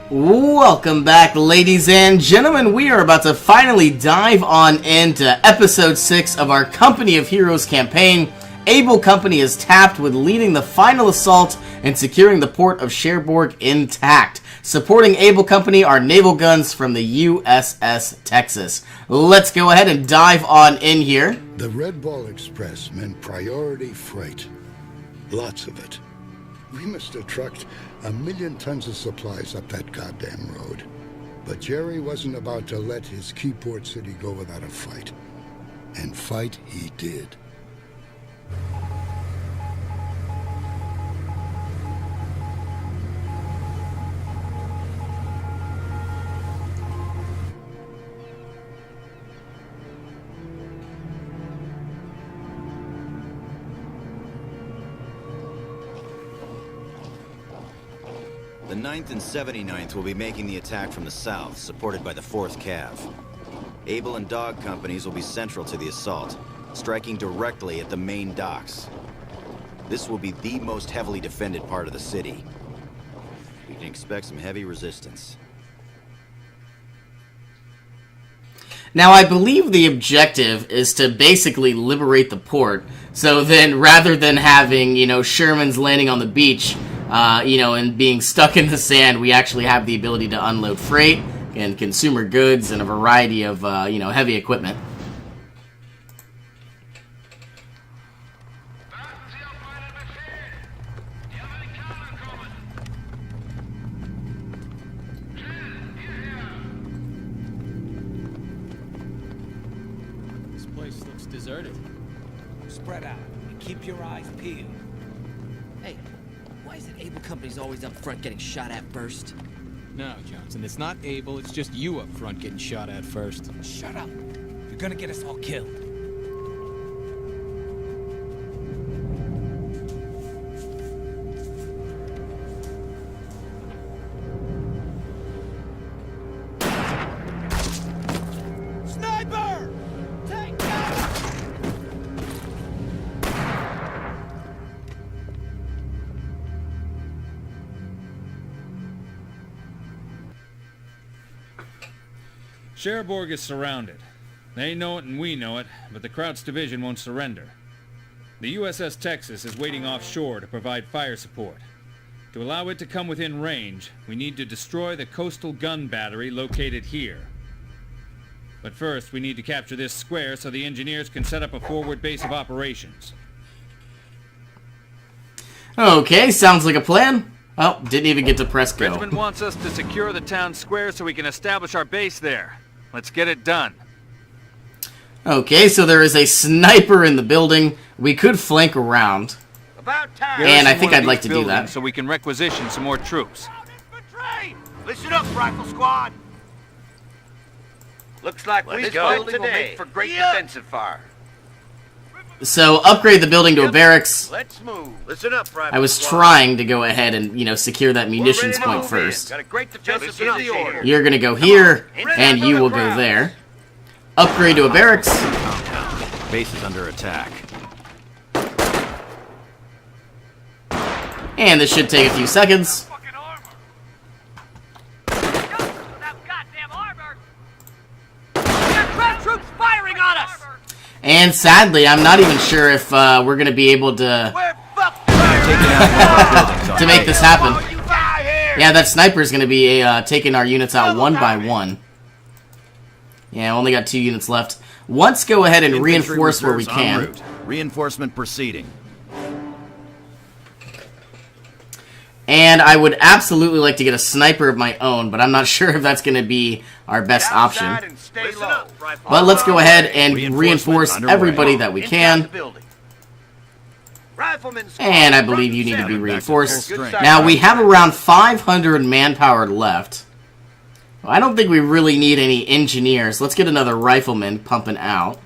Welcome back, ladies and gentlemen. We are about to finally dive on into episode 6 of our Company of Heroes campaign. Able Company is tapped with leading the final assault and securing the port of Cherbourg intact. Supporting Able Company are naval guns from the USS Texas. Let's go ahead and dive on in here. The Red Ball Express meant priority freight. Lots of it. We must have trucked 1 million tons of supplies up that goddamn road. But Jerry wasn't about to let his key port city go without a fight. And fight he did. The 9th and 79th will be making the attack from the south, supported by the 4th Cav. Able and Dog companies will be central to the assault, striking directly at the main docks. This will be the most heavily defended part of the city. We can expect some heavy resistance. Now, I believe the objective is to basically liberate the port. So then, rather than having, Shermans landing on the beach, and being stuck in the sand, we actually have the ability to unload freight and consumer goods and a variety of, heavy equipment. This place looks deserted. Spread out and keep your eyes peeled. Hey, why is it Able Company's always up front getting shot at first? No, Johnson, it's not Able, it's just you up front getting shot at first. Shut up. You're gonna get us all killed. Sniper! Take cover! Cherbourg is surrounded. They know it and we know it, but the Krauts division won't surrender. The USS Texas is waiting offshore to provide fire support. To allow it to come within range, we need to destroy the coastal gun battery located here. But first, we need to capture this square so the engineers can set up a forward base of operations. Okay, sounds like a plan. Oh, didn't even get to press go. Richmond wants us to secure the town square so we can establish our base there. Let's get it done. Okay, so there is a sniper in the building. We could flank around. About time. And I think I'd like to do that. So we can requisition some more troops. Listen up, rifle squad. Looks like this building will make for great defensive fire. So upgrade the building to a barracks. Let's move. Listen up, rifle I was squad. trying to go ahead and, secure that munitions point move first. Got a great defensive position. You're going to go here, and you will go there. Upgrade to a barracks. Base is under attack. And this should take a few seconds. Troops firing on us. And sadly, I'm not even sure if we're going to be able to make this happen. Yeah, that sniper is going to be taking our units out one by one. Yeah, only got 2 units left. Let's go ahead and reinforce where we can. Reinforcement proceeding. And I would absolutely like to get a sniper of my own, but I'm not sure if that's going to be our best option. But let's go ahead and reinforce everybody that we can. And I believe you need to be reinforced. Now, we have around 500 manpower left. I don't think we really need any engineers. Let's get another rifleman pumping out.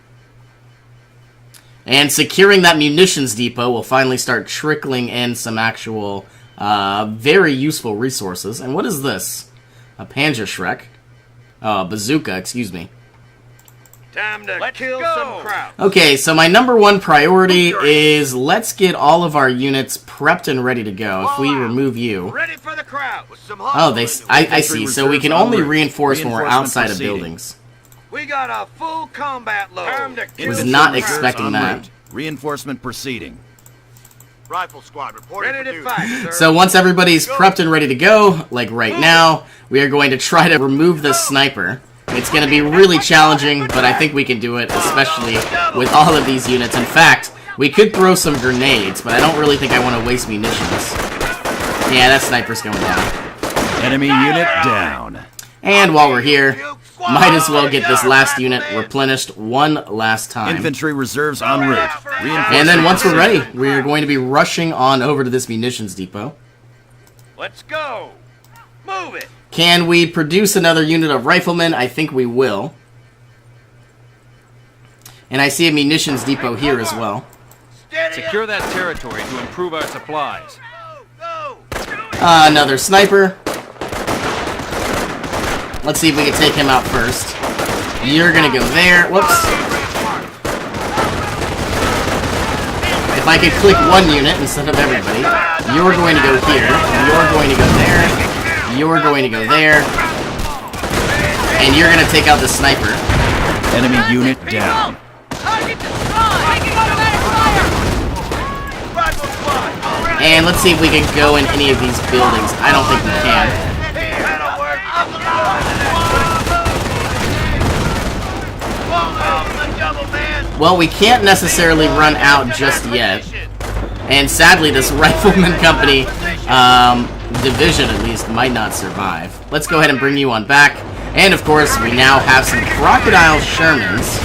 And securing that munitions depot will finally start trickling in some actual very useful resources. And what is this? A Panzerschreck. Bazooka, excuse me. Time to kill some crowd. Okay, so my number one priority is let's get all of our units prepped and ready to go. If we remove you. Ready for the crowd. With some Oh, I see. So we can only reinforce when we're outside of buildings. We got a full combat load. Time to kill Was not some expecting En that. route. Reinforcement proceeding. Rifle squad reporting ready to fight, sir. So once everybody's prepped and ready to go, like right now, we are going to try to remove the sniper. It's going to be really challenging, but I think we can do it, especially with all of these units. In fact, we could throw some grenades, but I don't really think I want to waste munitions. Yeah, that sniper's going down. Enemy unit down. And while we're here, might as well get this last unit replenished one last time. Infantry reserves en route. And then once we're ready, we're going to be rushing on over to this munitions depot. Let's go. Move it. Can we produce another unit of riflemen? I think we will. And I see a munitions depot here as well. Secure that territory to improve our supplies. Another sniper. Let's see if we can take him out first. You're gonna go there. Whoops. If I could click one unit instead of everybody. You're going to go here. You're going to go there. You're going to go there. And you're going to take out the sniper. Enemy unit down. And let's see if we can go in any of these buildings. I don't think we can. Well, we can't necessarily run out just yet. And sadly, this rifleman company division, at least, might not survive. Let's go ahead and bring you on back. And, of course, we now have some Crocodile Shermans.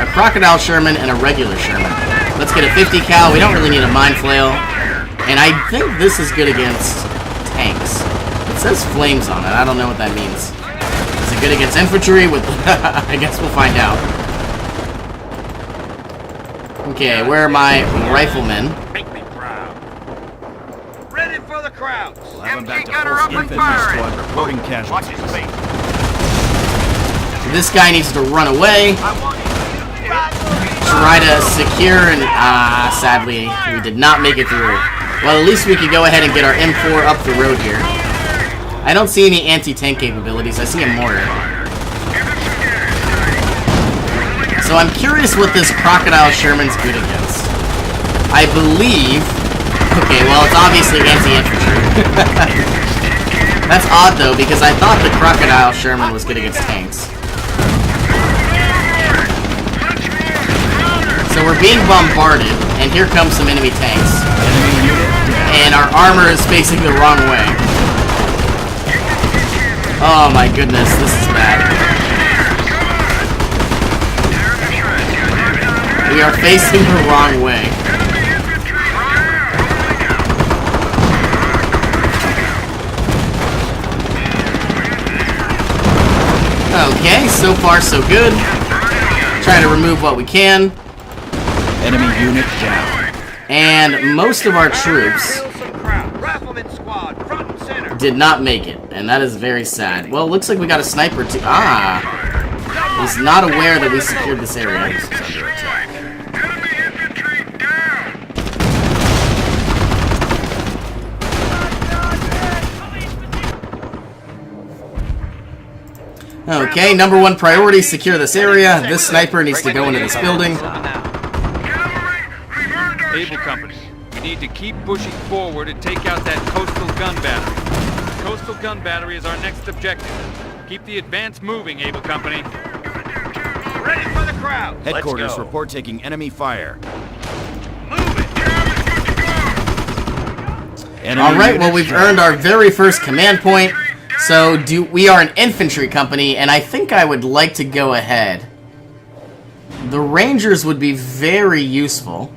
A Crocodile Sherman and a regular Sherman. Let's get a 50 cal. We don't really need a mine flail. And I think this is good against tanks. It says flames on it. I don't know what that means. Is it good against infantry? With I guess we'll find out. Okay, where are my riflemen? Make me proud. Ready for the crowds. We'll have them back to full infantry squad reporting casualties. Watch his face. This guy needs to run away. Try to secure, and sadly, we did not make it through. Well, at least we could go ahead and get our M4 up the road here. I don't see any anti-tank capabilities. I see a mortar. So I'm curious what this Crocodile Sherman's good against. I believe... Okay, well, it's obviously anti-infantry. That's odd, though, because I thought the Crocodile Sherman was good against tanks. So we're being bombarded, and here comes some enemy tanks. And our armor is facing the wrong way. Oh my goodness, this is bad. We are facing the wrong way. Okay, so far so good. Try to remove what we can. Enemy unit down. And most of our troops Rifleman squad, front and center. did not make it, and that is very sad. Well, it looks like we got a sniper too. Was not aware that we secured this area. Okay, number one priority, secure this area. This sniper needs to go into this building. Able Company, we need to keep pushing forward and take out that coastal gun battery. The coastal gun battery is our next objective. Keep the advance moving, Able Company. Ready for the crowd. Headquarters report taking enemy fire. Move it. Alright, well, we've earned our very first command point. So, we are an infantry company, and I think I would like to go ahead. The Rangers would be very useful.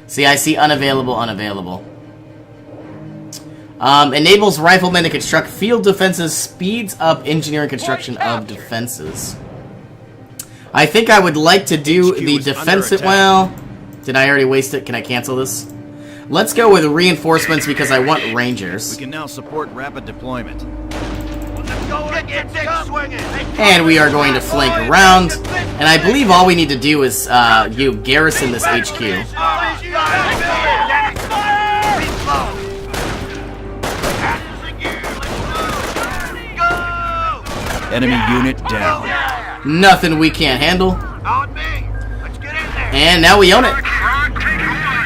See, I see unavailable, unavailable. Enables riflemen to construct field defenses, speeds up engineering construction of defenses. I think I would like to do the defensive... Well, did I already waste it? Can I cancel this? Let's go with reinforcements because I want Rangers. We can now support rapid deployment. And we are going to flank around. And I believe all we need to do is garrison this HQ. Enemy unit down. Nothing we can't handle. And now we own it.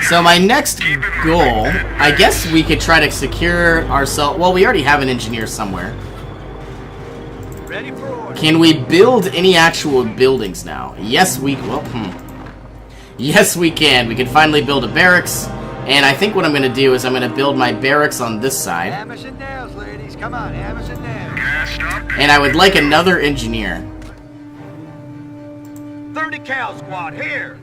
So my next goal, I guess we could try to secure ourselves. Well, we already have an engineer somewhere. Can we build any actual buildings now? Yes, we. Well, yes, we can. We can finally build a barracks. And I think what I'm going to do is I'm going to build my barracks on this side. Hammers and nails, ladies. Come on, hammers and nails. And I would like another engineer. 30 cal squad here.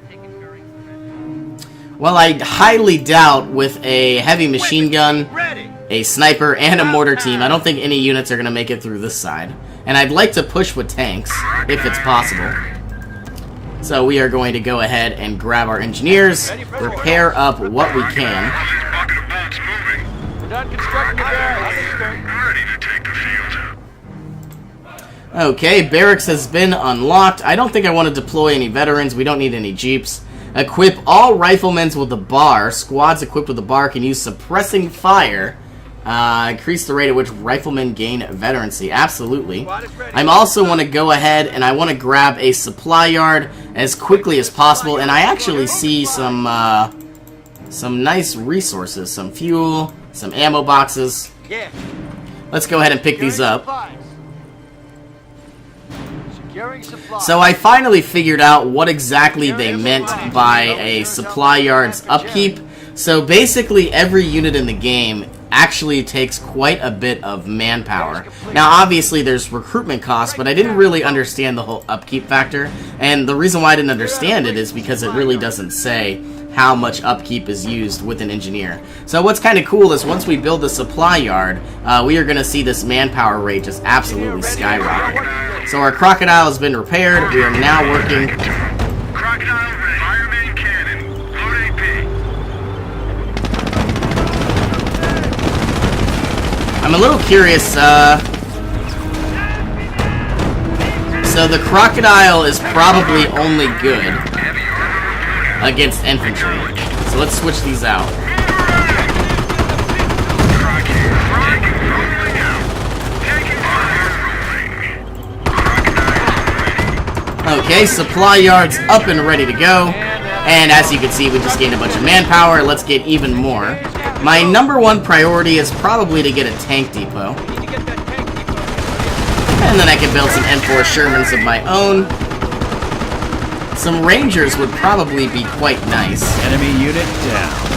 Well, I highly doubt with a heavy machine gun, Ready. a sniper, and a mortar team, I don't think any units are going to make it through this side. And I'd like to push with tanks, if it's possible. So we are going to go ahead and grab our engineers, repair up what we can. We're done constructing the barracks. Ready to take the field. Okay, barracks has been unlocked. I don't think I want to deploy any veterans. We don't need any jeeps. Equip all riflemen with the bar. Squads equipped with the bar can use suppressing fire. Increase the rate at which riflemen gain veterancy. Absolutely. I also want to go ahead and I want to grab a supply yard as quickly as possible. And I actually see some nice resources. Some fuel, some ammo boxes. Let's go ahead and pick these up. So I finally figured out what exactly they meant by a supply yard's upkeep. So basically every unit in the game actually takes quite a bit of manpower. Now obviously there's recruitment costs, but I didn't really understand the whole upkeep factor. And the reason why I didn't understand it is because it really doesn't say how much upkeep is used with an engineer. So what's kind of cool is once we build the supply yard, we are going to see this manpower rate just absolutely skyrocket. So our crocodile has been repaired. We are now working. Crocodile ready. Fire main cannon. Load AP. I'm a little curious. So the crocodile is probably only good against infantry. So let's switch these out. Okay, supply yard's up and ready to go. And as you can see, we just gained a bunch of manpower. Let's get even more. My number one priority is probably to get a tank depot. And then I can build some M4 Shermans of my own. Some Rangers would probably be quite nice. Enemy unit down.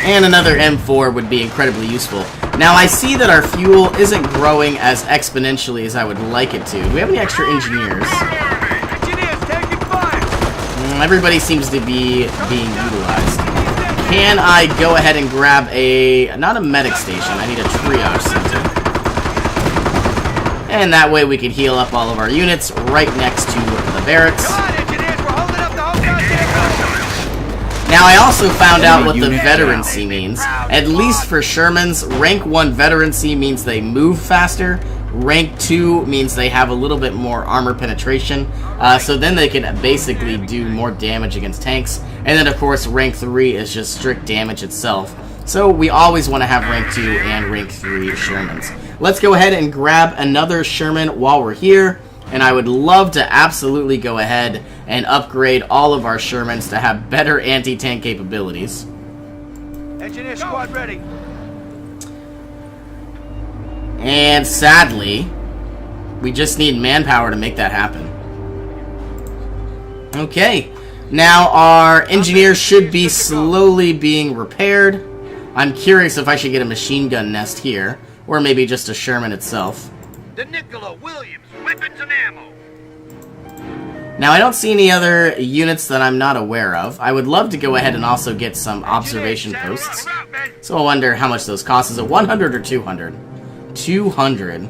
And another M4 would be incredibly useful. Now I see that our fuel isn't growing as exponentially as I would like it to. Do we have any extra engineers? Everybody seems to be being utilized. Can I go ahead and grab not a medic station, I need a triage center. And that way we can heal up all of our units right next to the barracks. Now I also found out what the veterancy means. At least for Shermans, rank 1 veterancy means they move faster. Rank 2 means they have a little bit more armor penetration. So then they can basically do more damage against tanks. And then of course rank 3 is just strict damage itself. So we always want to have rank 2 and rank 3 Shermans. Let's go ahead and grab another Sherman while we're here. And I would love to absolutely go ahead and upgrade all of our Shermans to have better anti-tank capabilities. Engineer squad ready. And sadly, we just need manpower to make that happen. Okay, now our engineers should be slowly being repaired. I'm curious if I should get a machine gun nest here, or maybe just a Sherman itself. The Nicola Williams, weapons and ammo. Now, I don't see any other units that I'm not aware of. I would love to go ahead and also get some observation posts. So I wonder how much those cost. Is it 100 or 200? 200.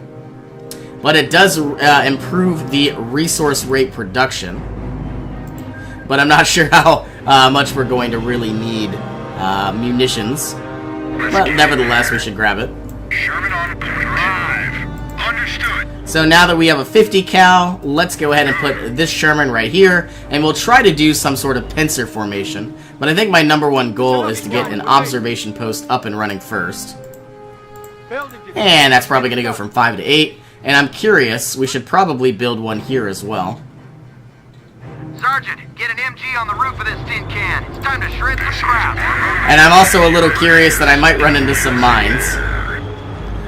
But it does improve the resource rate production. but I'm not sure how much we're going to really need munitions. But nevertheless, we should grab it. Sherman on drive. Understood. So now that we have a 50 cal, let's go ahead and put this Sherman right here, and we'll try to do some sort of pincer formation. But I think my #1 goal is to get an observation post up and running first. And that's probably going to go from 5 to 8. And I'm curious, we should probably build one here as well. Sergeant, get an MG on the roof of this tin can. It's time to shred some scrap. And I'm also a little curious that I might run into some mines.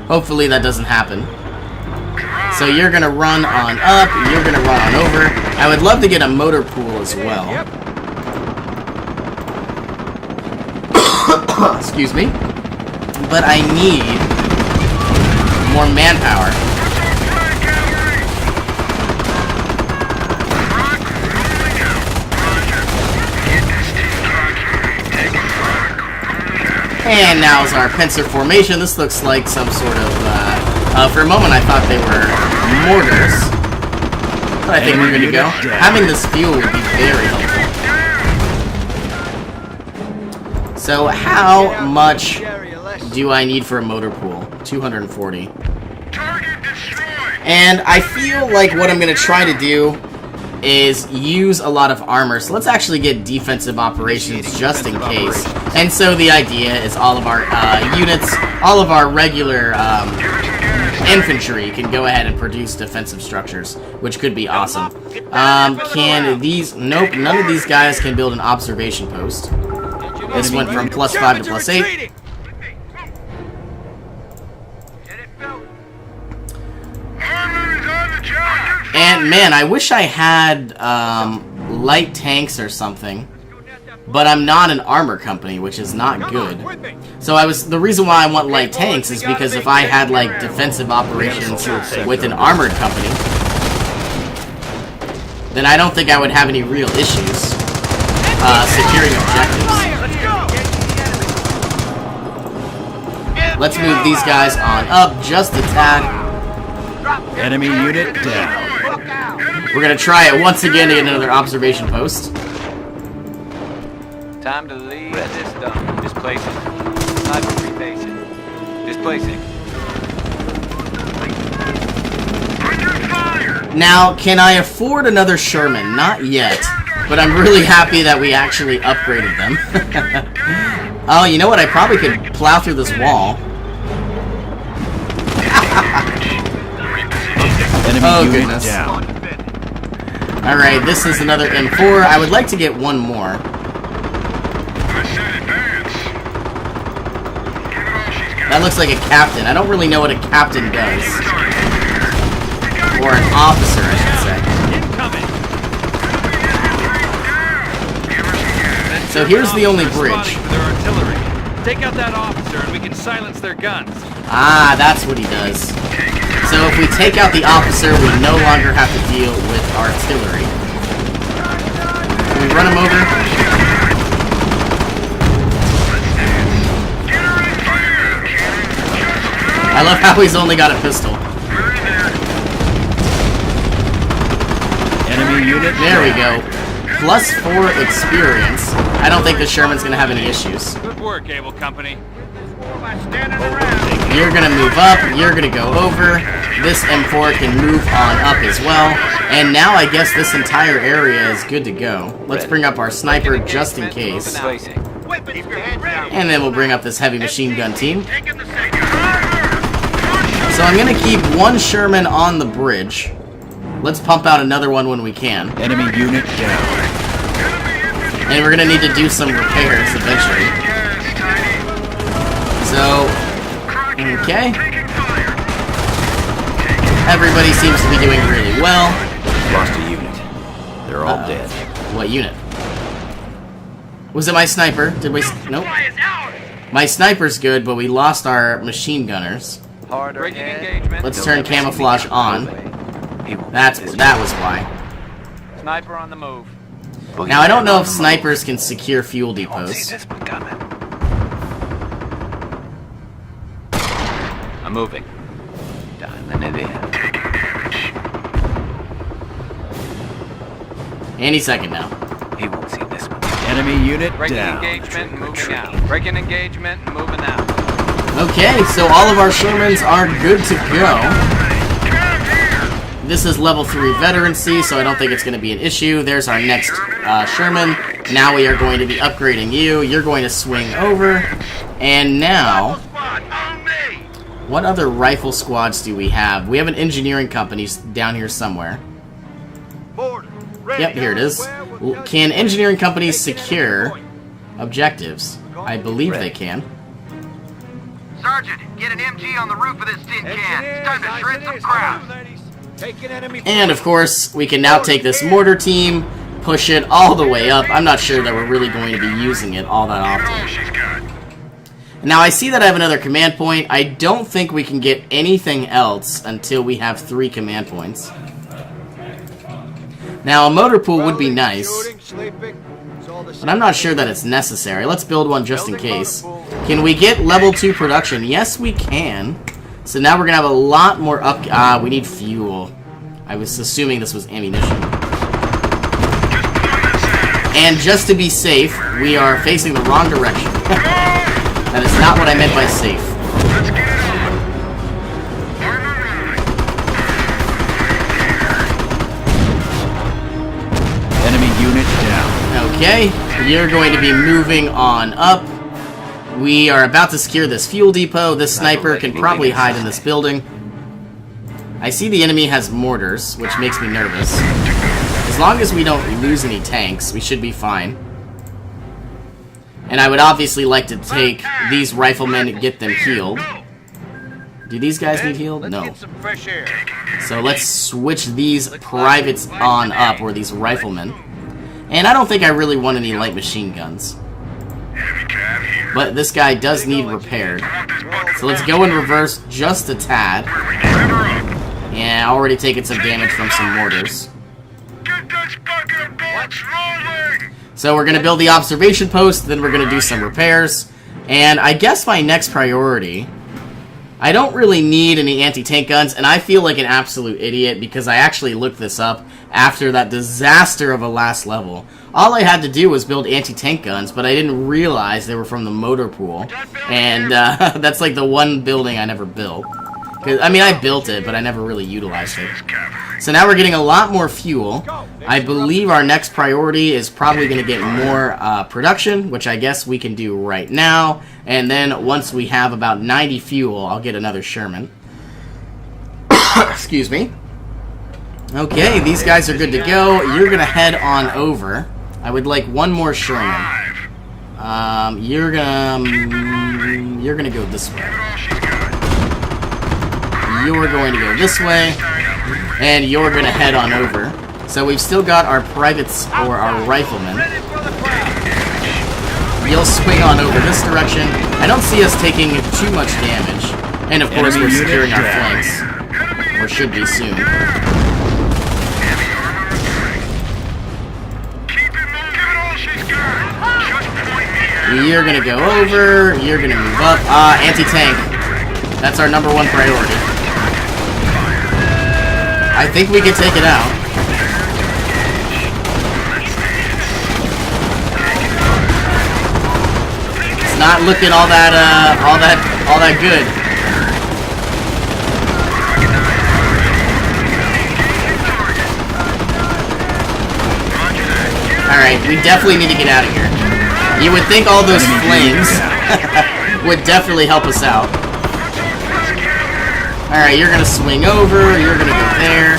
Hopefully that doesn't happen. So you're going to run on up, you're going to run on over. I would love to get a motor pool as well. Excuse me. But I need more manpower. And now's our pincer formation. This looks like some sort of, for a moment I thought they were mortars. But I think we're good to go. Having this fuel would be very helpful. So how much do I need for a motor pool? 240. And I feel like what I'm going to try to do is use a lot of armor. So let's actually get defensive operations just in case. And so the idea is all of our units, all of our regular infantry can go ahead and produce defensive structures, which could be awesome. Can these... Nope, none of these guys can build an observation post. This went from +5 to +8. And man, I wish I had light tanks or something, but I'm not an armor company, which is not good. So the reason why I want light tanks is because if I had like defensive operations with an armored company, then I don't think I would have any real issues securing objectives. Let's move these guys on up just a tad. Enemy unit down. We're gonna try it once again to get another observation post. Time to leave this dump. Displacing. Sniper rebasing. Displacing. Now, can I afford another Sherman? Not yet. But I'm really happy that we actually upgraded them. Oh, you know what? I probably could plow through this wall. Oh, goodness. Alright, this is another M4. I would like to get one more. That looks like a captain. I don't really know what a captain does. Or an officer, I should say. So here's the only bridge. Take out that officer and we can silence their guns. Ah, that's what he does. So if we take out the officer, we no longer have to deal with artillery. Can we run him over? I love how he's only got a pistol. Enemy unit. There we go. +4 experience. I don't think the Sherman's gonna have any issues. Good work, Able Company. You're gonna move up, you're gonna go over. This M4 can move on up as well. And now I guess this entire area is good to go. Let's bring up our sniper just in case. And then we'll bring up this heavy machine gun team. So I'm gonna keep one Sherman on the bridge. Let's pump out another one when we can. Enemy unit down. And we're gonna need to do some repairs eventually. So, okay. Everybody seems to be doing really well. Lost a unit. They're all dead. What unit? Was it my sniper? Did we... Nope. My sniper's good, but we lost our machine gunners. Let's turn camouflage on. That was why. Sniper on the move. Now, I don't know if snipers can secure fuel depots. I'm moving. Dialing it in. Any second now. He won't Enemy unit Breaking down. engagement and moving out. Breaking engagement and moving out. Okay, so all of our Shermans are good to go. This is level 3 veterancy, so I don't think it's going to be an issue. There's our next Sherman. Now we are going to be upgrading you. You're going to swing over. And now, what other rifle squads do we have? We have an engineering company down here somewhere. Yep, here it is. Can engineering companies secure objectives? I believe they can. Sergeant, get an MG on the roof of this tin can. It's time to shred some crap. And of course, we can now take this mortar team, push it all the way up. I'm not sure that we're really going to be using it all that often. Now I see that I have another command point. I don't think we can get anything else until we have 3 command points. Now a motor pool would be nice, but I'm not sure that it's necessary. Let's build one just in case. Can we get level 2 production? Yes, we can. So now we're going to have a lot more we need fuel. I was assuming this was ammunition. And just to be safe, we are facing the wrong direction. That is not what I meant by safe. Enemy unit down. Okay, you're going to be moving on up. We are about to secure this fuel depot. This sniper can probably hide in this building. I see the enemy has mortars, which makes me nervous. As long as we don't lose any tanks, we should be fine. And I would obviously like to take these riflemen and get them healed. Do these guys need healed? No. So let's switch these privates on up, or these riflemen. And I don't think I really want any light machine guns. But this guy does need repaired. So let's go in reverse just a tad. Yeah, already taken some damage from some mortars. So we're going to build the observation post, then we're going to do some repairs. And I guess my next priority... I don't really need any anti-tank guns, and I feel like an absolute idiot because I actually looked this up after that disaster of a last level. All I had to do was build anti-tank guns, but I didn't realize they were from the motor pool. And that's like the one building I never built. I mean, I built it, but I never really utilized it. So now we're getting a lot more fuel. I believe our next priority is probably going to get more production, which I guess we can do right now. And then once we have about 90 fuel, I'll get another Sherman. Excuse me. Okay, these guys are good to go. You're going to head on over. I would like one more Sherman. You're gonna go this way. You're going to go this way, and you're going to head on over. So we've still got our privates, or our riflemen. You'll swing on over this direction. I don't see us taking too much damage. And of course we're securing our flanks. Or should be soon. You're going to go over, you're going to move up. Anti-tank. That's our #1 priority. I think we can take it out. It's not looking all that good. Alright, we definitely need to get out of here. You would think all those flames would definitely help us out. Alright, you're gonna swing over, you're gonna go there.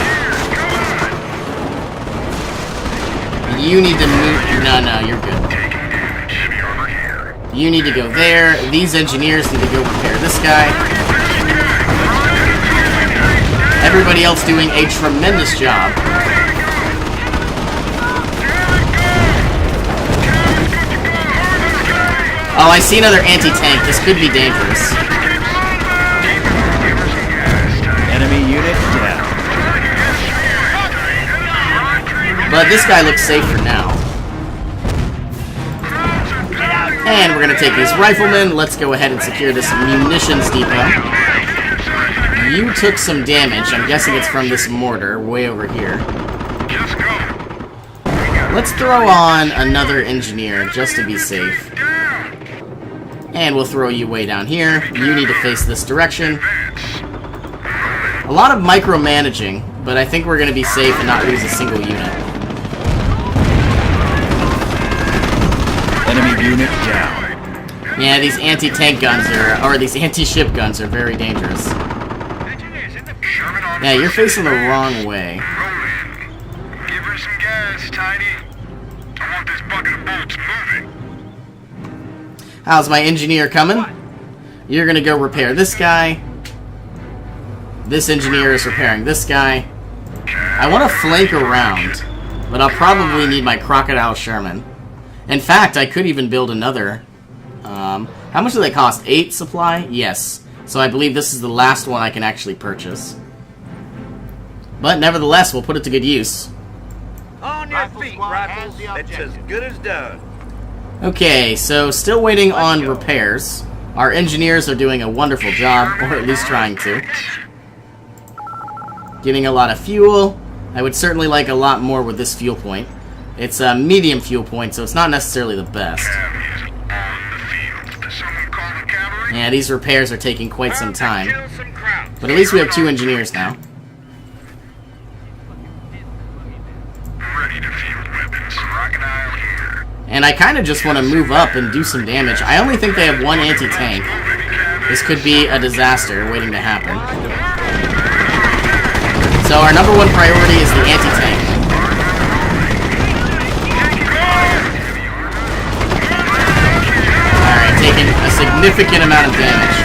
You need to move. No, you're good. You need to go there. These engineers need to go repair this guy. Everybody else doing a tremendous job. Oh, I see another anti-tank. This could be dangerous. Enemy unit down. But this guy looks safe for now. And we're going to take these riflemen. Let's go ahead and secure this munitions depot. You took some damage. I'm guessing it's from this mortar way over here. Let's throw on another engineer just to be safe. And we'll throw you way down here. You need to face this direction. A lot of micromanaging, but I think we're going to be safe and not lose a single unit. Enemy unit down. Yeah, these anti-tank guns or these anti-ship guns are very dangerous. Yeah, you're facing the wrong way. Give her some gas, Tiny. I want this bucket of bolts moving. How's my engineer coming? You're gonna go repair this guy. This engineer is repairing this guy. I want to flank around, but I'll probably need my Crocodile Sherman. In fact, I could even build another. How much do they cost? 8 supply? Yes. So I believe this is the last one I can actually purchase. But nevertheless, we'll put it to good use. On your feet, Rifles. It's as good as done. Okay, so still waiting on repairs. Our engineers are doing a wonderful job, or at least trying to. Getting a lot of fuel. I would certainly like a lot more with this fuel point. It's a medium fuel point, so it's not necessarily the best. Yeah, these repairs are taking quite some time. But at least we have 2 engineers now. And I kind of just want to move up and do some damage. I only think they have 1 anti-tank. This could be a disaster waiting to happen. So our number 1 priority is the anti-tank. Alright, taking a significant amount of damage.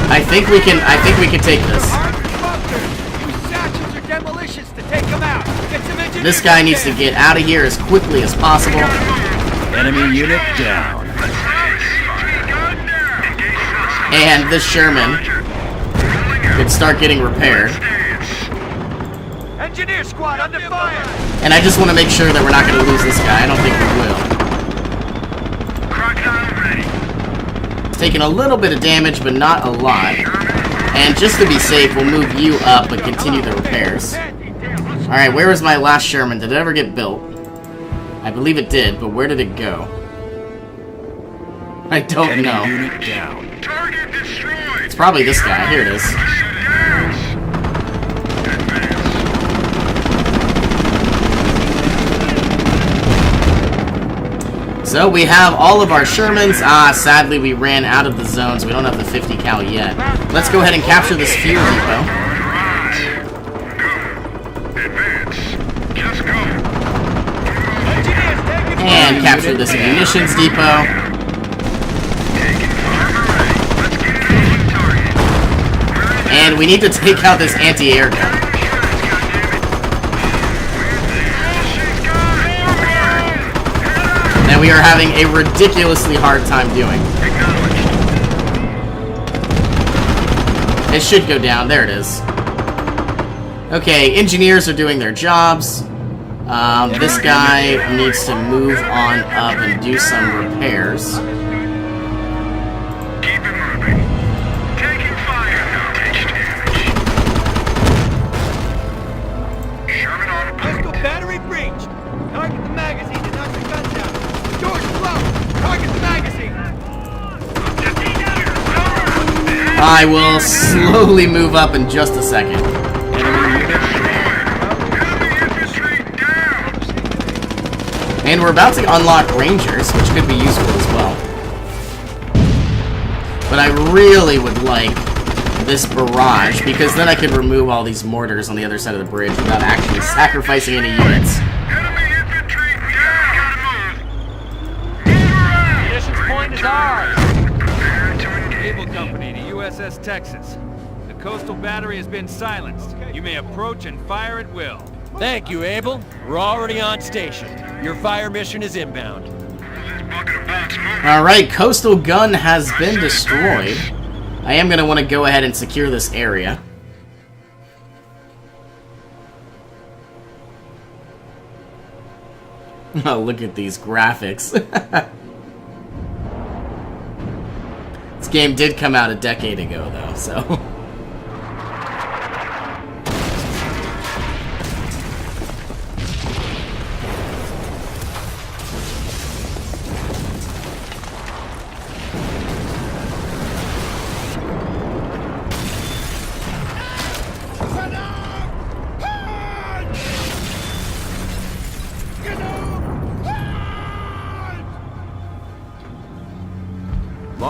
I think we can take this. This guy needs to get out of here as quickly as possible. Enemy unit down. And this Sherman could start getting repaired. Engineer squad under fire. And I just want to make sure that we're not going to lose this guy. I don't think we will. It's taking a little bit of damage, but not a lot. And just to be safe, we'll move you up and continue the repairs. Alright, where was my last Sherman? Did it ever get built? I believe it did, but where did it go? I don't know. Unit down. It's probably this guy. Here it is. So we have all of our Shermans. Sadly we ran out of the zones. We don't have the 50 cal yet. Let's go ahead and capture this fuel depot. And capture this munitions depot. And we need to take out this anti-air gun. That we are having a ridiculously hard time doing. It should go down. There it is. Okay, engineers are doing their jobs. This guy needs to move on up and do some repairs. Keep it moving. Taking fire now. Takes damage. Sherman on point. Pistol battery breached. Target the magazine and knock the guns out. The door's closed. Target the magazine. I will slowly move up in just a second. And we're about to unlock Rangers, which could be useful as well. But I really would like this barrage, because then I could remove all these mortars on the other side of the bridge without actually sacrificing any units. Enemy infantry down. Munitions point is ours. Prepare to engage. Able Company to USS Texas. The coastal battery has been silenced. You may approach and fire at will. Thank you, Abel. We're already on station. Your fire mission is inbound. This bucket of bolts moving. Alright, coastal gun has been destroyed. I am going to want to go ahead and secure this area. Oh, look at these graphics. This game did come out a decade ago, though, so...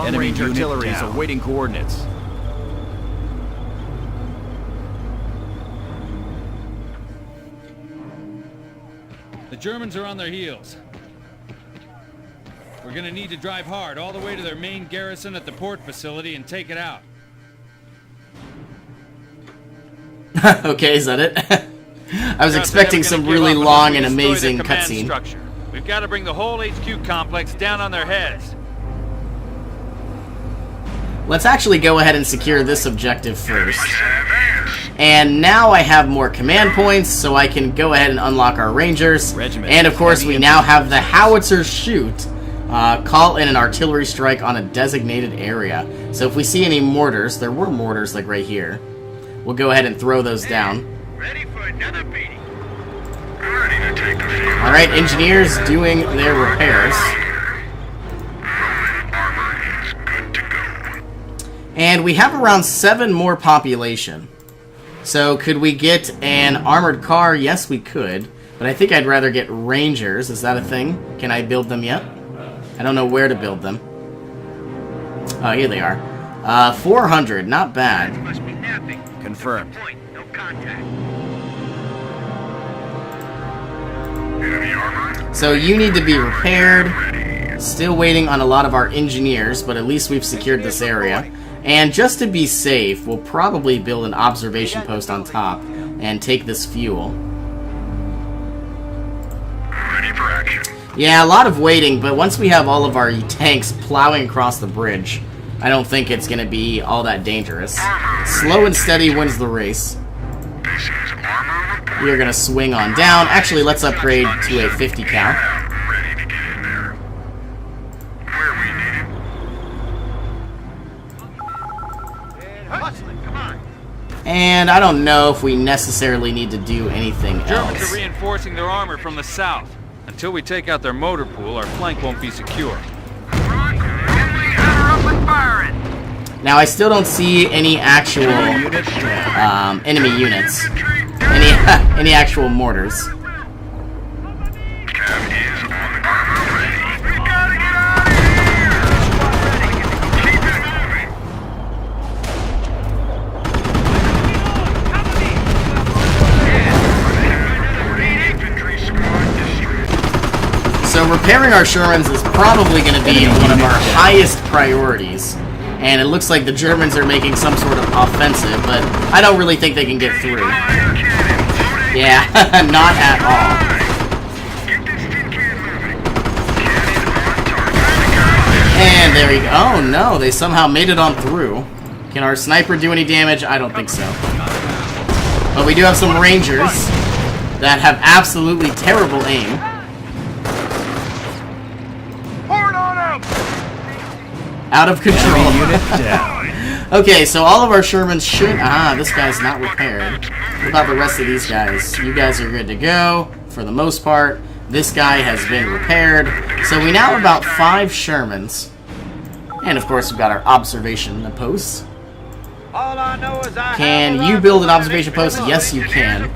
Enemy unit artillery is down. awaiting coordinates. The Germans are on their heels. We're gonna need to drive hard all the way to their main garrison at the port facility and take it out. Okay, is that it? I was expecting some really long and amazing cutscene. We've got to bring the whole HQ complex down on their heads. Let's actually go ahead and secure this objective first. And now I have more command points, so I can go ahead and unlock our Rangers. And of course, we now have the howitzer shoot. Call in an artillery strike on a designated area. So if we see any mortars, there were mortars like right here. We'll go ahead and throw those down. Ready for another beating. Ready to take the field. Alright, engineers doing their repairs. Armor is good to go. And we have around 7 more population. So could we get an armored car? Yes, we could. But I think I'd rather get Rangers. Is that a thing? Can I build them yet? I don't know where to build them. Oh, here they are. 400, not bad. Must be napping. Confirmed. Point, no contact. Enemy armor. So you need to be repaired. Still waiting on a lot of our engineers, but at least we've secured this area. And just to be safe, we'll probably build an observation post on top and take this fuel. Ready for action. Yeah, a lot of waiting, but once we have all of our tanks plowing across the bridge, I don't think it's going to be all that dangerous. Slow and steady wins the race. This is armor report. We are going to swing on down. Actually, let's upgrade to a 50 cal. Ready to get in there. Where we need it. Hustling, come on. And I don't know if we necessarily need to do anything Germans else. are reinforcing their armor from the south. Until we take out their motor pool, our flank won't be secure. Now, I still don't see any actual enemy units. Any actual mortars. Cav is on armor ready. We gotta get out of here! Keep it moving! Infantry squad destroyed. So repairing our Shermans is probably going to be one of our highest priorities. And it looks like the Germans are making some sort of offensive, but I don't really think they can get through. Yeah, not at all. And there we go. Oh no, they somehow made it on through. Can our sniper do any damage? I don't think so. But we do have some Rangers that have absolutely terrible aim. Out of control. Okay, so all of our Shermans should... Ah, this guy's not repaired. What about the rest of these guys? You guys are good to go, for the most part. This guy has been repaired. So we now have about 5 Shermans. And of course, we've got our observation posts. Can you build an observation post? Yes, you can.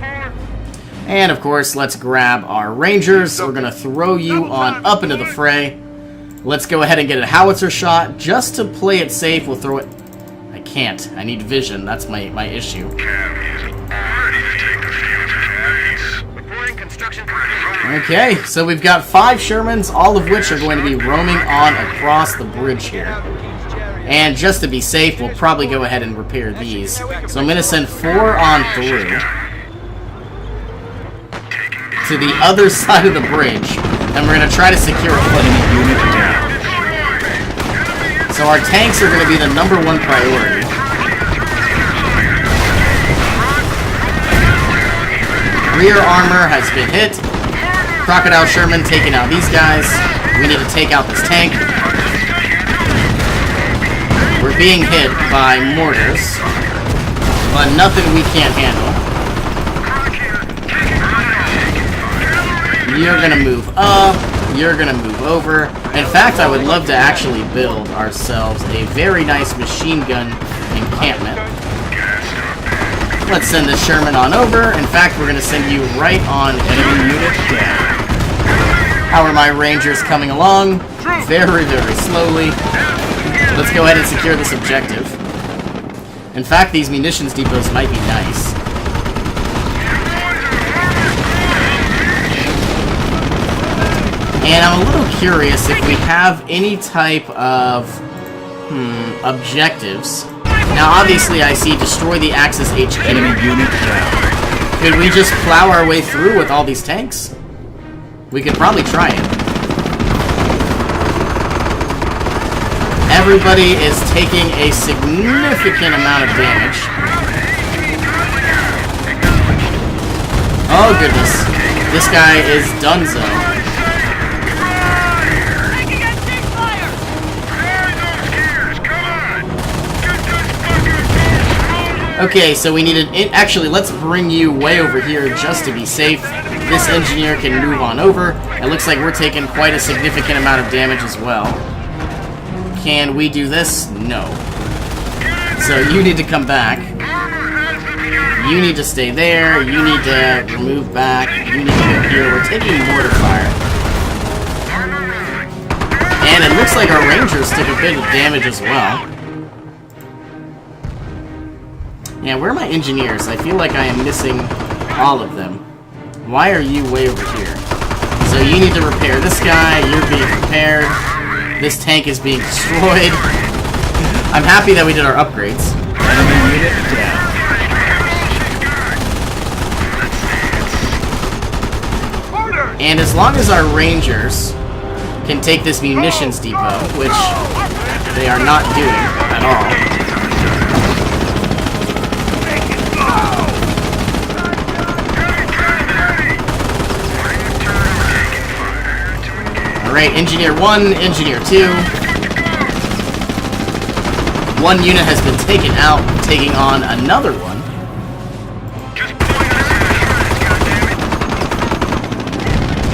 And of course, let's grab our Rangers. We're going to throw you on up into the fray. Let's go ahead and get a howitzer shot. Just to play it safe, we'll throw it... I can't. I need vision. That's my issue. Okay, so we've got 5 Shermans, all of which are going to be roaming on across the bridge here. And just to be safe, we'll probably go ahead and repair these. So I'm going to send 4 on through to the other side of the bridge. And we're going to try to secure a footing. So our tanks are going to be the #1 priority. Rear armor has been hit. Crocodile Sherman taking out these guys. We need to take out this tank. We're being hit by mortars, but nothing we can't handle. You're gonna move up. You're gonna move over. In fact, I would love to actually build ourselves a very nice machine gun encampment. Let's send this Sherman on over. In fact, we're gonna send you right on. Enemy unit down. How are my Rangers coming along? Very, very slowly. Let's go ahead and secure this objective. In fact, these munitions depots might be nice. And I'm a little curious if we have any type of objectives. Now, obviously, I see destroy the Axis HQ. Enemy unit down. Could we just plow our way through with all these tanks? We could probably try it. Everybody is taking a significant amount of damage. Oh goodness. This guy is donezo. Okay, so we need an... Actually, let's bring you way over here just to be safe. This engineer can move on over. It looks like we're taking quite a significant amount of damage as well. Can we do this? No. So you need to come back. You need to stay there. You need to move back. You need to go here. We're taking mortar fire. And it looks like our rangers took a bit of damage as well. Yeah, where are my engineers? I feel like I am missing all of them. Why are you way over here? So you need to repair this guy. You're being repaired. This tank is being destroyed. I'm happy that we did our upgrades. Enemy unit down. And as long as our rangers can take this munitions depot, which they are not doing at all. Alright, Engineer 1, Engineer 2. One unit has been taken out, taking on another one.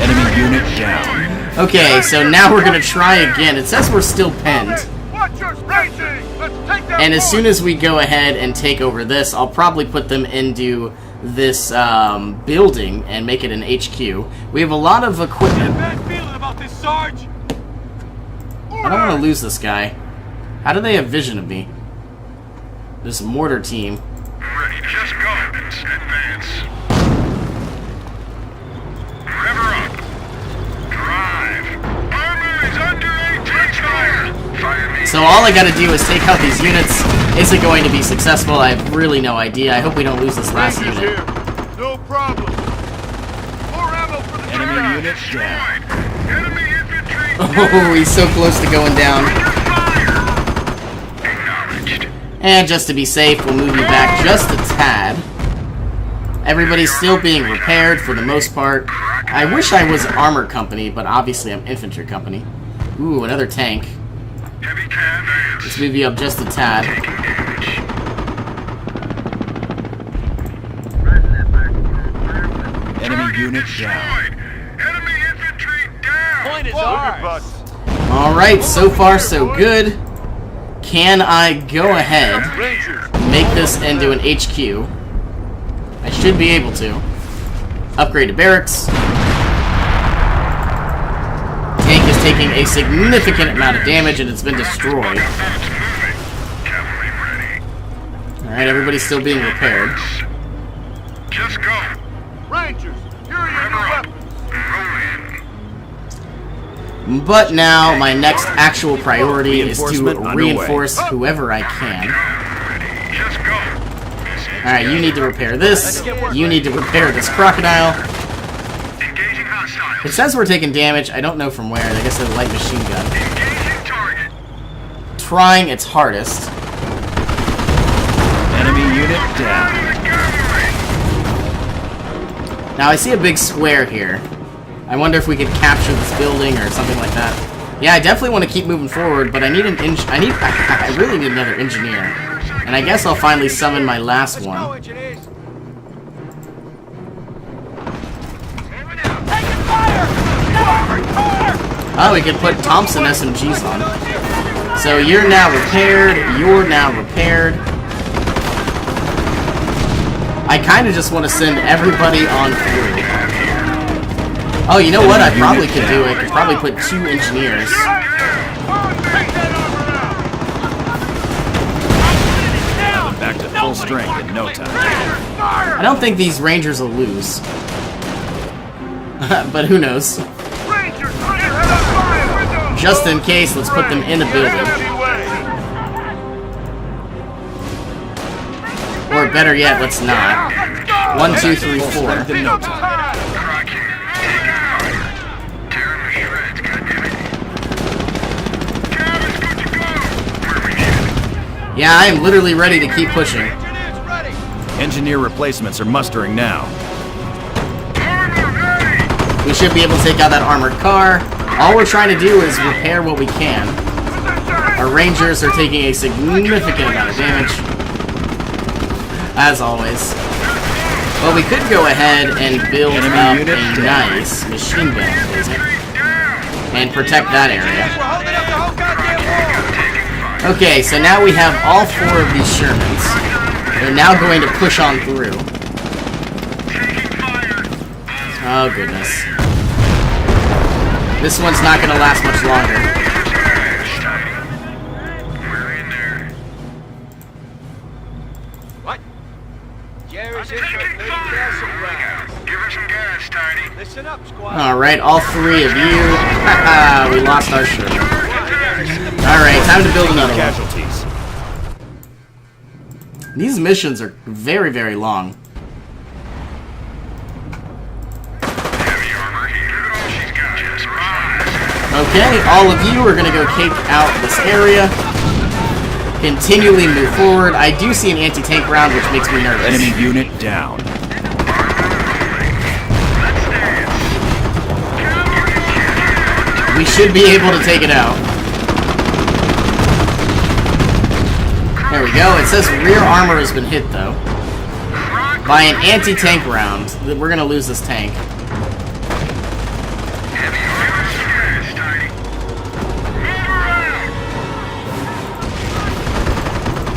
Enemy unit down. Okay, so now we're gonna try again. It says we're still pinned. And as soon as we go ahead and take over this, I'll probably put them into this building and make it an HQ. We have a lot of equipment. I don't want to lose this guy. How do they have vision of me? This mortar team. Ready, just go. Advance. River up. Drive. Armor is under fire. Fire me. So all I gotta do is take out these units. Is it going to be successful? I have really no idea. I hope we don't lose this last unit. No problem. More ammo for the Enemy unit down. Enemy infantry. Oh, he's so close to going down. Acknowledged. And just to be safe, we'll move you back just a tad. Everybody's still being repaired for the most part. I wish I was armor company, but obviously I'm infantry company. Ooh, another tank. Heavy cannons. Let's move you up just a tad. Taking damage. Enemy unit down. Enemy infantry down. Point is ours. Alright, so far so good. Can I go ahead, make this into an HQ? I should be able to. Upgrade to barracks. Tank is taking a significant amount of damage and it's been destroyed. Cavalry ready. Alright, everybody's still being repaired. Just go. Rangers, here are your weapons. Roll in. But now, my next actual priority is to Reinforcement underway. reinforce whoever I can. Ready. Just go. Alright, you need to repair this. You need to repair this crocodile. Engaging hostiles. It says we're taking damage. I don't know from where. I guess a light machine gun. Engaging target. Trying its hardest. Enemy unit down. Now, I see a big square here. I wonder if we could capture this building or something like that. Yeah, I definitely want to keep moving forward, but I need an I really need another engineer. And I guess I'll finally summon my last one. Oh, we can put Thompson SMGs on. So you're now repaired, you're now repaired. I kind of just want to send everybody on through. Oh, you know what I probably could do? I could probably put 2 engineers. full strength in no time. I don't think these Rangers will lose. But who knows? Just in case, let's put them in a building. Or better yet, let's not. 1, 2, 3, 4. Yeah, I am literally ready to keep pushing. Engineer replacements are mustering now. We should be able to take out that armored car. All we're trying to do is repair what we can. Our Rangers are taking a significant amount of damage, as always. But we could go ahead and build up a nice machine gun and protect that area. Okay, so now we have all 4 of these Shermans. They're now going to push on through. Oh, goodness. This one's not going to last much longer. What? Jerry's in for a Give her some gas, Tiny. Listen up, squad. Alright, all 3 of you. Haha, we lost our Sherman. Alright, time to build another one. Casualties. These missions are very, very long. Okay, all of you are going to go take out this area. Continually move forward. I do see an anti-tank round, which makes me nervous. Enemy unit down. We should be able to take it out. There we go. It says rear armor has been hit, though. By an anti-tank round. We're going to lose this tank.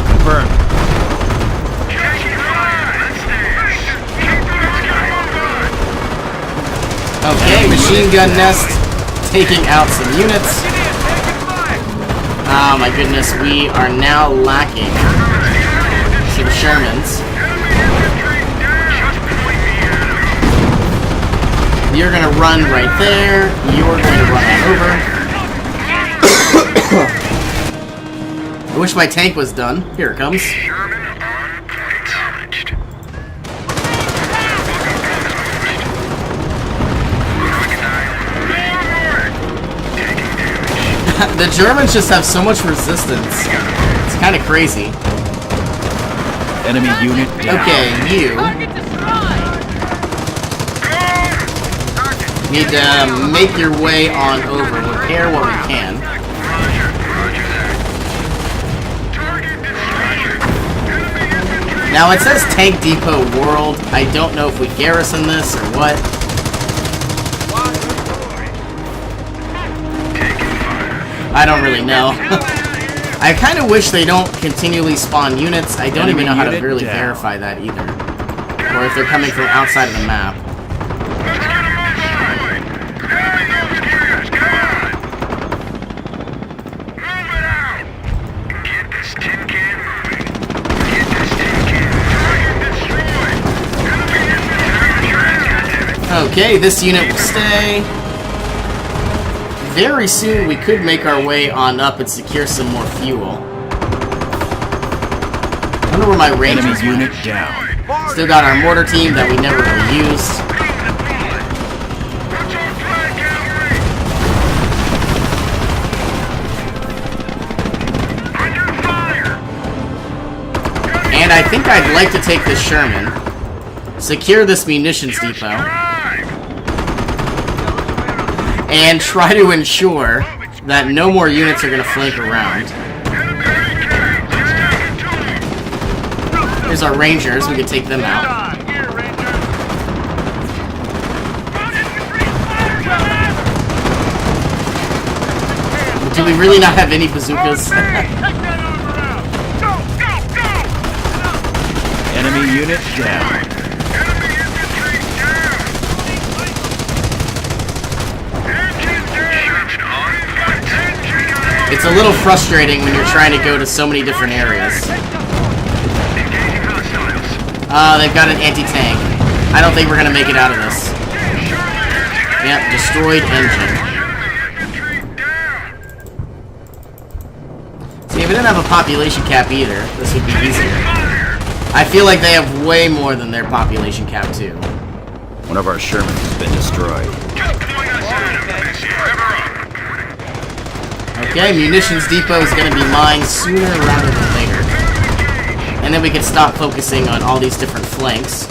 Confirmed. Okay, machine gun nest taking out some units. Oh my goodness, we are now lacking some Shermans. You're gonna run right there. You're going to run on over. I wish my tank was done. Here it comes. The Germans just have so much resistance. It's kind of crazy. Enemy unit down. Okay, you need to make your way on over. Repair what we can. Now it says Tank Depot World. I don't know if we garrison this or what. I don't really know. I kind of wish they don't continually spawn units. I don't even know how to really verify that either. Or if they're coming from outside of the map. Okay, this unit will stay. Very soon we could make our way on up and secure some more fuel. I wonder where my Rangers unit went. down. Still got our mortar team that we never really used. And I think I'd like to take this Sherman, secure this munitions depot, and try to ensure that no more units are going to flank around. Here's our Rangers. We can take them out. Do we really not have any bazookas? Enemy unit down. It's a little frustrating when you're trying to go to so many different areas. They've got an anti-tank. I don't think we're gonna make it out of this. Yep, destroyed engine. See, if it didn't have a population cap either, this would be easier. I feel like they have way more than their population cap too. One of our Shermans has been destroyed. Okay, munitions depot is going to be mine sooner rather than later. And then we can stop focusing on all these different flanks.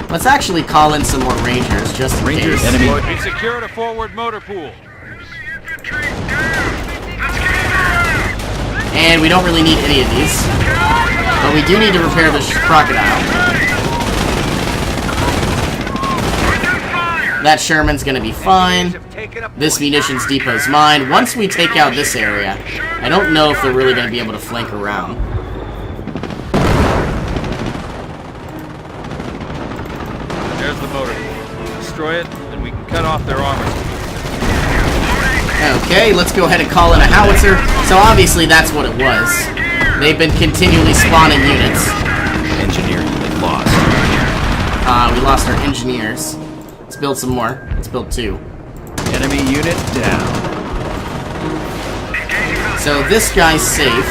Let's actually call in some more rangers, just in case. Enemy. We secured a forward motor pool. And we don't really need any of these. But we do need to repair the crocodile. That Sherman's gonna be fine. This munitions depot's mine. Once we take out this area, I don't know if they're really gonna be able to flank around. There's the motor. Destroy it, and we can cut off their armor. Okay, let's go ahead and call in a howitzer. So obviously that's what it was. They've been continually spawning units. Engineer unit lost. We lost our engineers. Let's build some more. Let's build 2. Enemy unit down. So this guy's safe.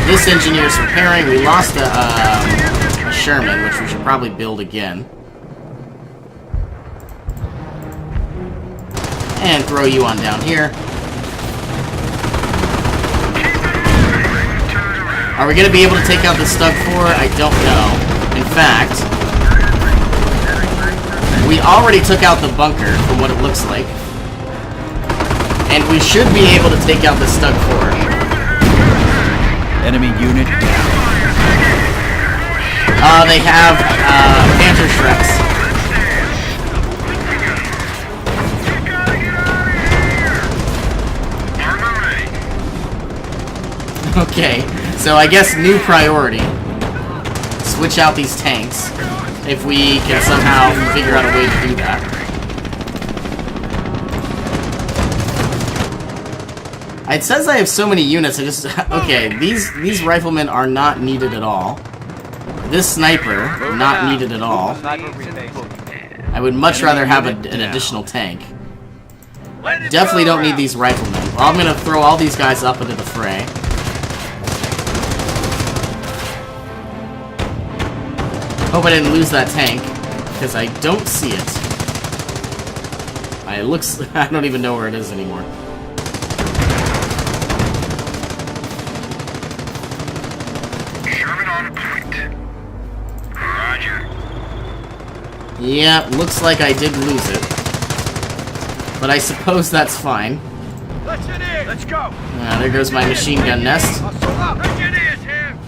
This engineer's repairing. We lost a Sherman, which we should probably build again. And throw you on down here. Are we going to be able to take out the Stug 4? I don't know. In fact, we already took out the bunker, from what it looks like. And we should be able to take out the Stug 4. Enemy unit down. They have Panther Shreks. Okay, so I guess new priority. Switch out these tanks. If we can somehow figure out a way to do that. It says I have so many units, I just... Okay, these riflemen are not needed at all. This sniper, not needed at all. I would much rather have an additional tank. Definitely don't need these riflemen. Well, I'm gonna throw all these guys up into the fray. Hope I didn't lose that tank, because I don't see it. It looks... I don't even know where it is anymore. Sherman on point. Roger. Yeah, looks like I did lose it. But I suppose that's fine. Let's go. There goes my machine gun nest. Engineers here.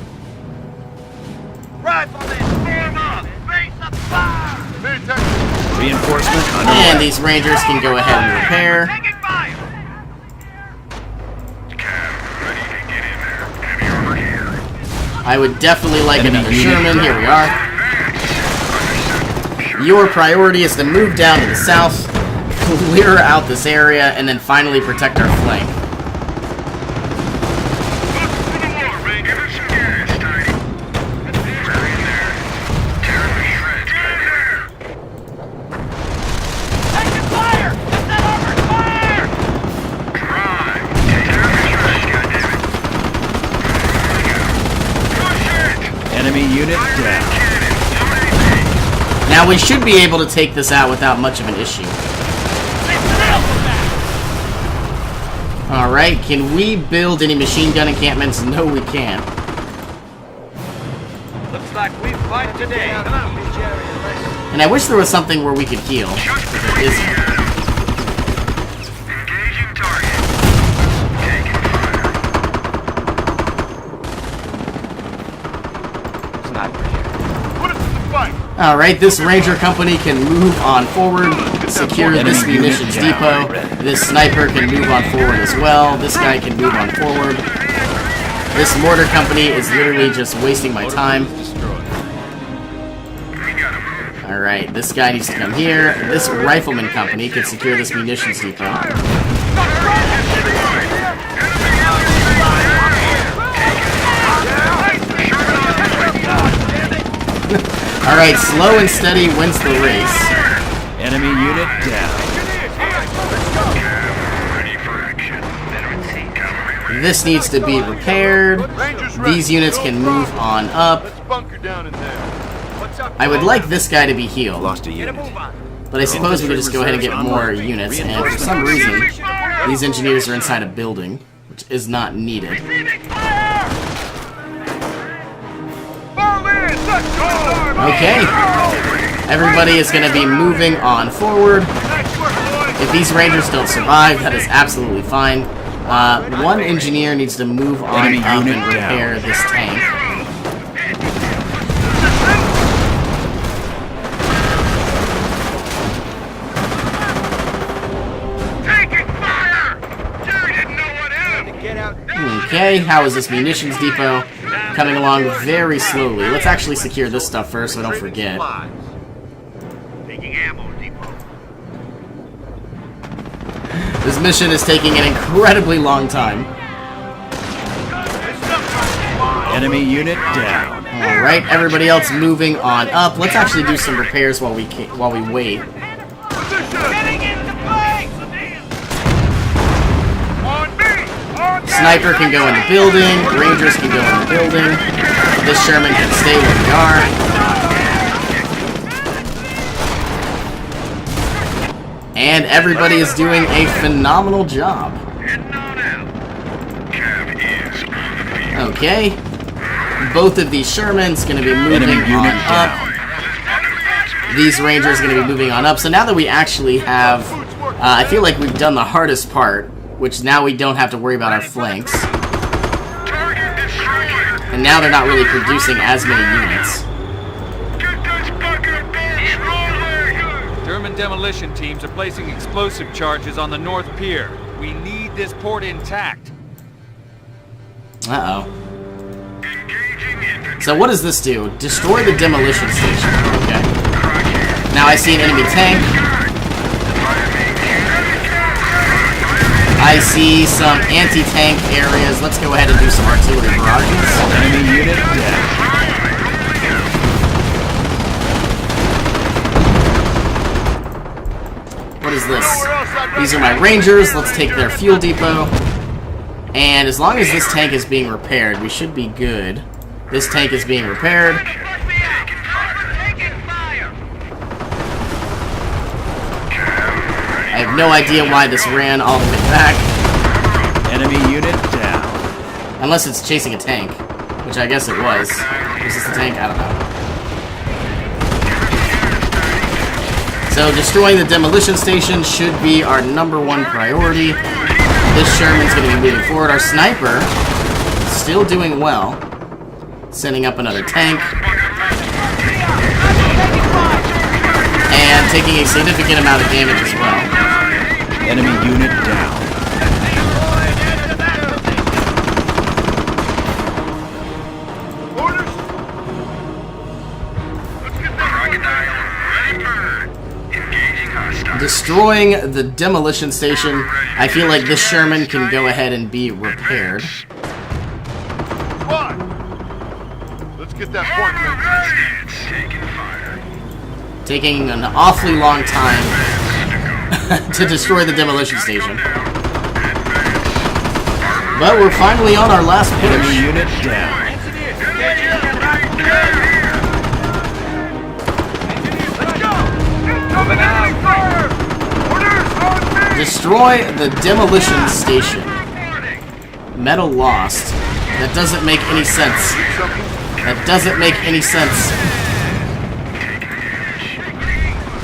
Riflemen, form up. Face up fire. Reinforcement And underway. these rangers can go ahead and repair. Taking fire. Cav, ready to get in there. Heavy armor here. I would definitely like Enemy another unit Sherman. Here we are. Understood. Your priority is to move down to the south, clear out this area, and then finally protect our flank. Look for the war, man. Give it some gas, Tiny. They're in there. Tear them to shreds. Get in there. Taking fire! Get that armor fire! Drive. Take them to shreds, goddammit. Push it! Enemy unit down. Cannon. Loading. Now we should be able to take this out without much of an issue. Alright, can we build any machine gun encampments? No, we can't. Looks like we fight today. Come on. And I wish there was something where we could heal, but there isn't. Engaging target. Taking fire. Sniper here. Put us in the fight. Alright, this ranger company can move on forward, secure this Enemy unit munitions down. depot. This sniper can move on forward as well. This guy can move on forward. This mortar company is literally just wasting my time. We gotta move. Alright, this guy needs to come here. This rifleman company can secure this munitions depot. Alright, slow and steady wins the race. Enemy unit down. This needs to be repaired. These units can move on up. I would like this guy to be healed. Lost a unit. But I suppose we could just go ahead and get more units, and for some reason, these engineers are inside a building, which is not needed. Okay. Everybody is going to be moving on forward. If these Rangers don't survive, that is absolutely fine. One engineer needs to move on up and repair this tank. Okay, how is this munitions depot? Coming along very slowly. Let's actually secure this stuff first so I don't forget. This mission is taking an incredibly long time. Enemy unit down. Alright, everybody else moving on up. Let's actually do some repairs while we wait. Sniper can go in the building. Rangers can go in the building. This Sherman can stay where we are. And everybody is doing a phenomenal job. Okay. Both of these Shermans going to be moving on up. These Rangers going to be moving on up. So now that we actually have... I feel like we've done the hardest part, which now we don't have to worry about our flanks. And now they're not really producing as many units. German demolition teams are placing explosive charges on the North Pier. We need this port intact. Uh-oh. So what does this do? Destroy the demolition station. Okay. Now I see an enemy tank. I see some anti-tank areas. Let's go ahead and do some artillery barrages. Enemy unit down. What is this? These are my Rangers. Let's take their fuel depot. And as long as this tank is being repaired, we should be good. This tank is being repaired. I have no idea why this ran all the way back. Enemy unit down. Unless it's chasing a tank, which I guess it was. Was this the tank? I don't know. So destroying the demolition station should be our #1 priority. This Sherman's going to be moving forward. Our sniper, still doing well. Sending up another tank. And taking a significant amount of damage as well. Enemy unit down. Destroying the demolition station. I feel like this Sherman can go ahead and be repaired. Let's get that point. Taking an awfully long time to destroy the demolition station. But we're finally on our last Enemy push. unit down. Destroy the demolition station. Metal lost. That doesn't make any sense. That doesn't make any sense.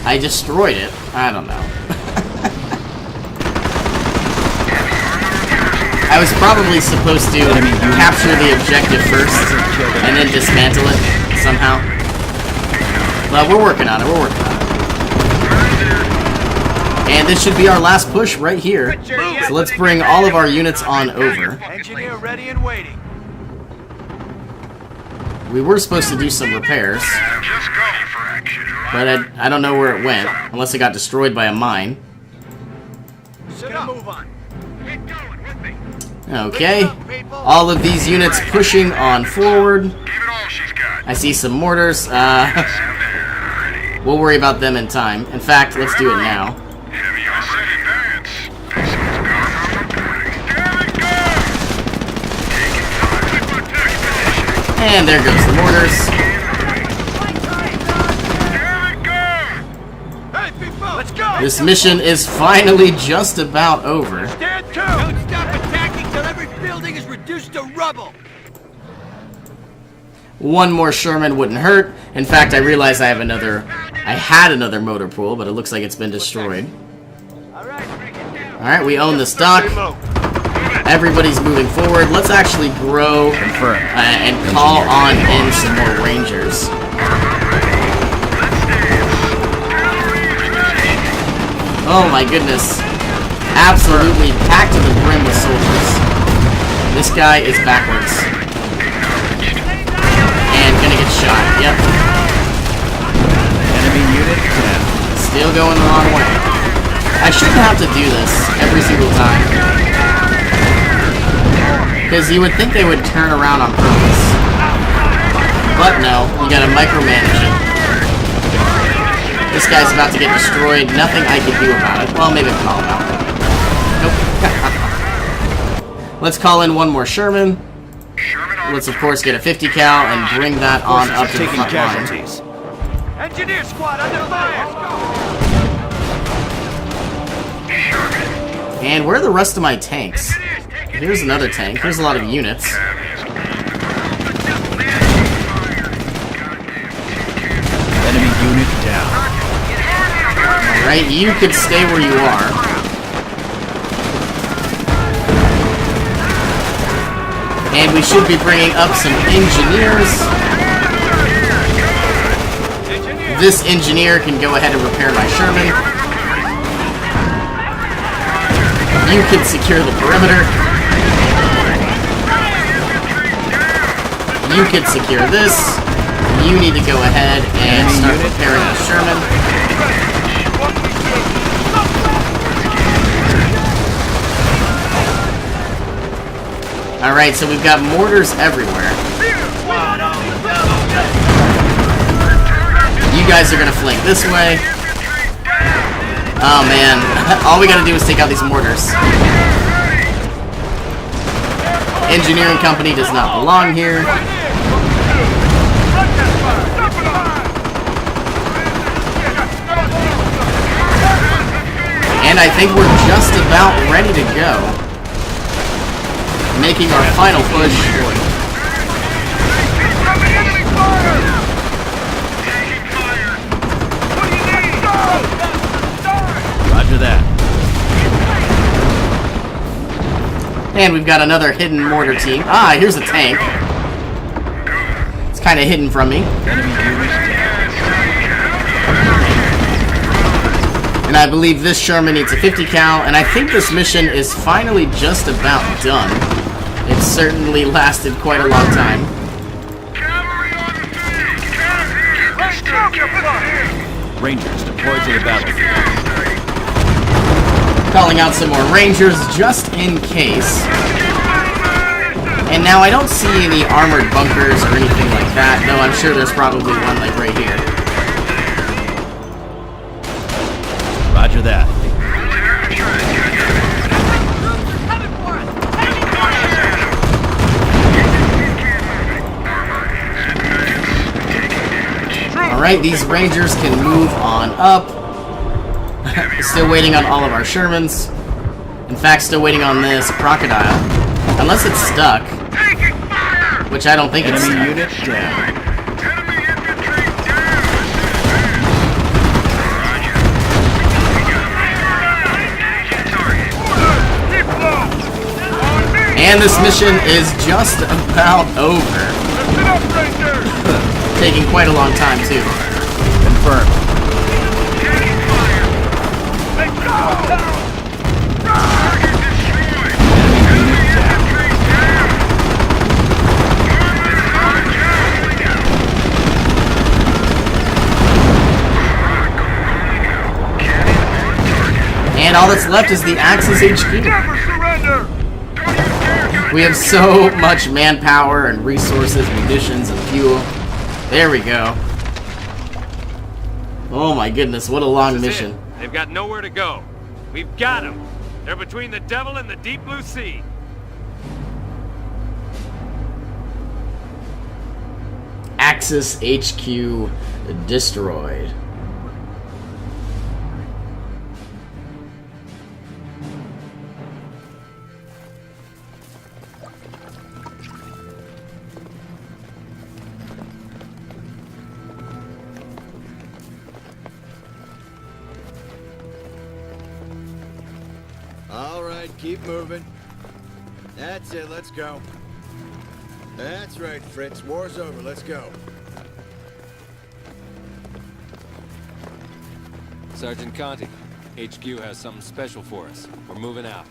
I destroyed it. I don't know. I was probably supposed to capture the objective first and then dismantle it somehow. But we're working on it. We're working on it. And this should be our last push right here. So let's bring all of our units on over. Engineer ready and waiting. We were supposed to do some repairs, but I don't know where it went, unless it got destroyed by a mine. Okay, all of these units pushing on forward. I see some mortars. We'll worry about them in time. In fact, let's do it now. Heavy asset advance. And there goes the mortars. Let's go! This mission is finally just about over. Stand to! Don't stop attacking till every building is reduced to rubble. One more Sherman wouldn't hurt. In fact, I realized I had another motor pool, but it looks like it's been destroyed. Alright, we own this dock. Everybody's moving forward. Let's actually grow and call on in some more Rangers. Oh my goodness. Absolutely packed to the brim with soldiers. This guy is backwards. And gonna get shot. Yep. Enemy unit down. Still going the wrong way. I shouldn't have to do this every single time. Because you would think they would turn around on purpose. But no, you gotta micromanage it. This guy's about to get destroyed. Nothing I can do about it. Well, maybe I'll call him out. Nope. Let's call in one more Sherman. Let's, of course, get a 50 cal and bring that on up to the front line. Engineer squad under fire! And where are the rest of my tanks? Here's another tank. Here's a lot of units. Enemy unit down. Alright, you could stay where you are. And we should be bringing up some engineers. This engineer can go ahead and repair my Sherman. You can secure the perimeter. You can secure this. You need to go ahead and start repairing the Sherman. Alright, so we've got mortars everywhere. You guys are gonna flank this way. Oh man, all we gotta do is take out these mortars. Engineering company does not belong here. And I think we're just about ready to go. Making our final push. Roger that. And we've got another hidden mortar team. Ah, here's a tank. It's kind of hidden from me. And I believe this Sherman needs a 50 cal, and I think this mission is finally just about done. It certainly lasted quite a long time. Rangers deployed to the battlefield. Calling out some more Rangers just in case. And now I don't see any armored bunkers or anything like that, though I'm sure there's probably one like right here. Roger that. Alright, these Rangers can move on up. Still waiting on all of our Shermans. In fact, still waiting on this Crocodile. Unless it's stuck. Which I don't think it's stuck. Enemy unit down. And this mission is just about over. Taking quite a long time, too. Confirmed. And all that's left is the Axis HQ. We have so much manpower and resources, munitions, and fuel. There we go. Oh my goodness, what a long This is mission. it. They've got nowhere to go. We've got them. They're between the devil and the deep blue sea. Axis HQ destroyed. All right, keep moving. That's it, let's go. That's right, Fritz. War's over, let's go. Sergeant Conti, HQ has something special for us. We're moving out.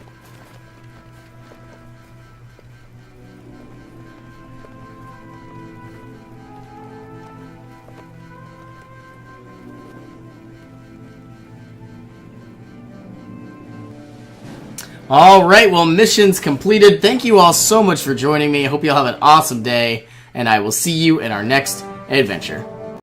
Alright, well, mission's completed. Thank you all so much for joining me. I hope you all have an awesome day, and I will see you in our next adventure.